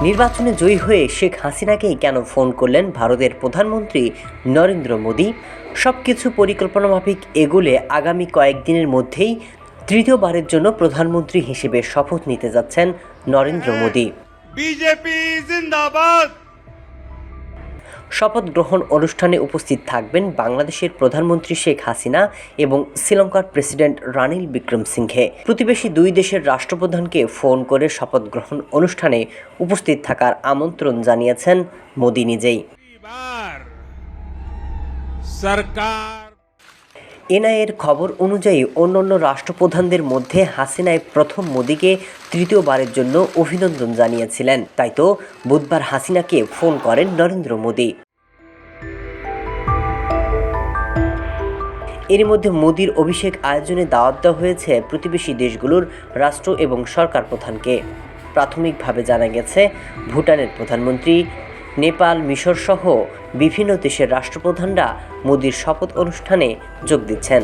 নির্বাচনে জয়ী হয়ে শেখ হাসিনাকেই কেন ফোন করলেন ভারতের প্রধানমন্ত্রী নরেন্দ্র মোদী? সবকিছু পরিকল্পনা মাফিক এগোলে আগামী কয়েকদিনের মধ্যেই তৃতীয়বারের জন্য প্রধানমন্ত্রী হিসেবে শপথ নিতে যাচ্ছেন নরেন্দ্র মোদী। বিজেপি জিন্দাবাদ। শপথ গ্রহণ অনুষ্ঠানে উপস্থিত থাকবেন বাংলাদেশের প্রধানমন্ত্রী শেখ হাসিনা এবং শ্রীলঙ্কার প্রেসিডেন্ট রানিল বিক্রমসিংঘে। প্রতিবেশী দুই দেশের রাষ্ট্রপ্রধানকে ফোন করে শপথ গ্রহণ অনুষ্ঠানে উপস্থিত থাকার আমন্ত্রণ জানিয়েছেন মোদী নিজেই। সরকার এনআইএর খবর অনুযায়ী অন্যান্য রাষ্ট্রপ্রধানদের মধ্যে হাসিনাই প্রথম মোদীকে তৃতীয়বারের জন্য অভিনন্দন জানিয়েছিলেন। তাই তো বুধবার হাসিনাকে ফোন করেন নরেন্দ্র মোদী। এর মধ্যে মোদীর অভিষেক আয়োজনে দাওয়াত দেওয়া হয়েছে প্রতিবেশী দেশগুলোর রাষ্ট্র এবং সরকার প্রধানকে। প্রাথমিকভাবে জানা গেছে ভুটানের প্রধানমন্ত্রী, নেপাল, মিশর সহ বিভিন্ন দেশের রাষ্ট্রপ্রধানরা মোদীর শপথ অনুষ্ঠানে যোগ দিচ্ছেন।